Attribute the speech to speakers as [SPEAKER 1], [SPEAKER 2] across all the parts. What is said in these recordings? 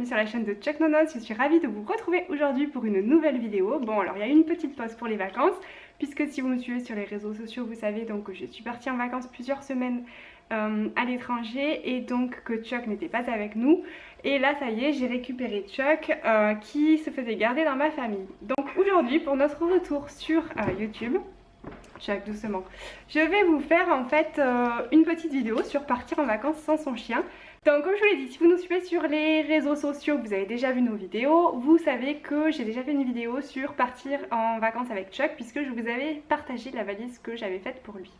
[SPEAKER 1] sur la chaîne de Chuck Nonos. Je suis ravie de vous retrouver aujourd'hui pour une nouvelle vidéo. Bon, alors il y a eu une petite pause pour les vacances, puisque si vous me suivez sur les réseaux sociaux, vous savez donc que je suis partie en vacances plusieurs semaines à l'étranger et donc que Chuck n'était pas avec nous. Et là, ça y est, j'ai récupéré Chuck qui se faisait garder dans ma famille. Donc aujourd'hui, pour notre retour sur YouTube, Chuck, doucement. Je vais vous faire en fait une petite vidéo sur partir en vacances sans son chien. Donc comme je vous l'ai dit, si vous nous suivez sur les réseaux sociaux, vous avez déjà vu nos vidéos, vous savez que j'ai déjà fait une vidéo sur partir en vacances avec Chuck puisque je vous avais partagé la valise que j'avais faite pour lui.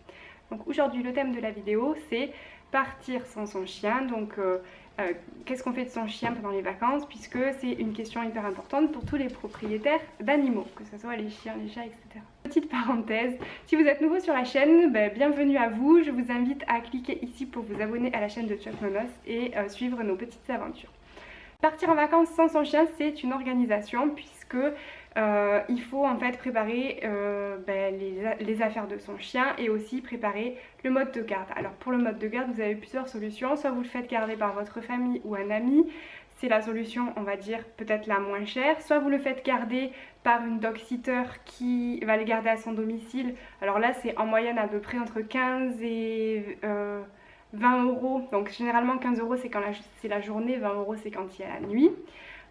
[SPEAKER 1] Donc aujourd'hui le thème de la vidéo c'est partir sans son chien, donc qu'est-ce qu'on fait de son chien pendant les vacances, puisque c'est une question hyper importante pour tous les propriétaires d'animaux, que ce soit les chiens, les chats, etc. Petite parenthèse, si vous êtes nouveau sur la chaîne, bienvenue à vous, je vous invite à cliquer ici pour vous abonner à la chaîne de Chuck Nonos et suivre nos petites aventures. Partir en vacances sans son chien, c'est une organisation puisque il faut en fait préparer les affaires de son chien et aussi préparer le mode de garde. Alors pour le mode de garde, vous avez plusieurs solutions. Soit vous le faites garder par votre famille ou un ami, c'est la solution on va dire peut-être la moins chère. Soit vous le faites garder par une dog sitter qui va le garder à son domicile. Alors là c'est en moyenne à peu près entre 15 et 20 euros. Donc généralement 15 euros c'est quand c'est la journée, 20 euros c'est quand il y a la nuit.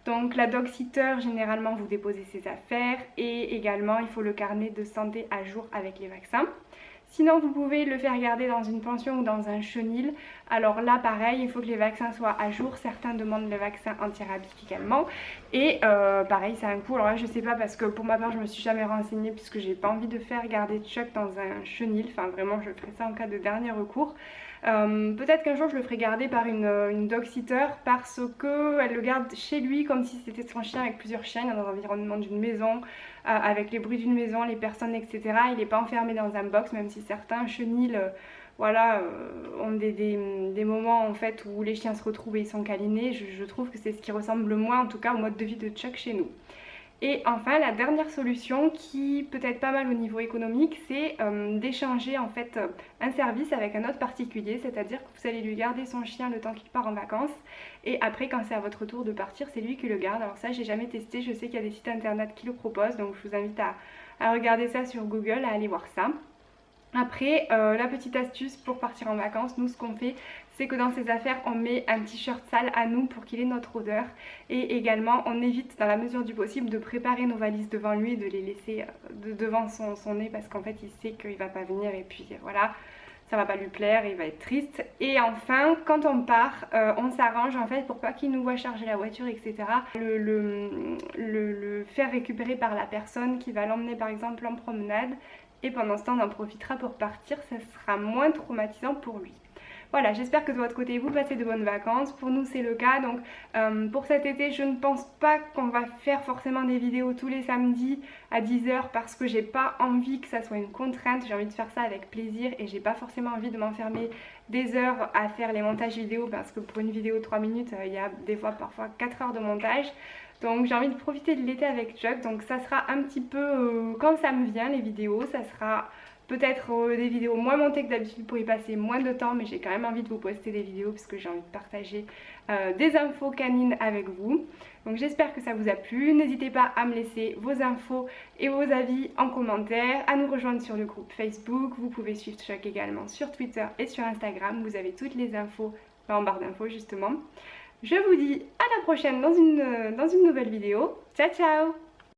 [SPEAKER 1] Donc la dog sitter, généralement vous déposez ses affaires et également il faut le carnet de santé à jour avec les vaccins. Sinon vous pouvez le faire garder dans une pension ou dans un chenil. Alors là pareil, il faut que les vaccins soient à jour. Certains demandent le vaccin anti-rabique également. Et pareil, c'est un coût. Alors là je sais pas parce que pour ma part je me suis jamais renseignée puisque j'ai pas envie de faire garder Chuck dans un chenil. Enfin vraiment je ferai ça en cas de dernier recours. Peut-être qu'un jour je le ferai garder par une dog sitter parce qu'elle le garde chez lui comme si c'était son chien avec plusieurs chiens dans l'environnement d'une maison, avec les bruits d'une maison, les personnes, etc. Il n'est pas enfermé dans un box, même si certains chenils ont des moments en fait où les chiens se retrouvent et ils sont câlinés. Je trouve que c'est ce qui ressemble le moins en tout cas au mode de vie de Chuck chez nous. Et enfin la dernière solution qui peut être pas mal au niveau économique, c'est d'échanger en fait un service avec un autre particulier, c'est-à-dire que vous allez lui garder son chien le temps qu'il part en vacances et après quand c'est à votre tour de partir c'est lui qui le garde. Alors ça j'ai jamais testé, je sais qu'il y a des sites internet qui le proposent donc je vous invite à regarder ça sur Google, à aller voir ça. Après, la petite astuce pour partir en vacances, nous ce qu'on fait c'est que dans ses affaires on met un t-shirt sale à nous pour qu'il ait notre odeur et également on évite dans la mesure du possible de préparer nos valises devant lui et de les laisser devant son nez parce qu'en fait il sait qu'il va pas venir et puis voilà, ça va pas lui plaire, il va être triste. Et enfin quand on part, on s'arrange en fait pour pas qu'il nous voit charger la voiture etc. Le faire récupérer par la personne qui va l'emmener par exemple en promenade. Et pendant ce temps on en profitera pour partir, ça sera moins traumatisant pour lui. Voilà, j'espère que de votre côté vous passez de bonnes vacances, pour nous c'est le cas. Donc pour cet été je ne pense pas qu'on va faire forcément des vidéos tous les samedis à 10 h parce que j'ai pas envie que ça soit une contrainte, j'ai envie de faire ça avec plaisir et j'ai pas forcément envie de m'enfermer des heures à faire les montages vidéo parce que pour une vidéo de 3 minutes il y a des fois parfois 4 heures de montage. Donc j'ai envie de profiter de l'été avec Chuck, donc ça sera un petit peu quand ça me vient les vidéos, ça sera peut-être des vidéos moins montées que d'habitude pour y passer moins de temps, mais j'ai quand même envie de vous poster des vidéos puisque j'ai envie de partager des infos canines avec vous. Donc j'espère que ça vous a plu, n'hésitez pas à me laisser vos infos et vos avis en commentaire, à nous rejoindre sur le groupe Facebook, vous pouvez suivre Chuck également sur Twitter et sur Instagram, vous avez toutes les infos en barre d'infos justement. Je vous dis à la prochaine dans une nouvelle vidéo. Ciao ciao!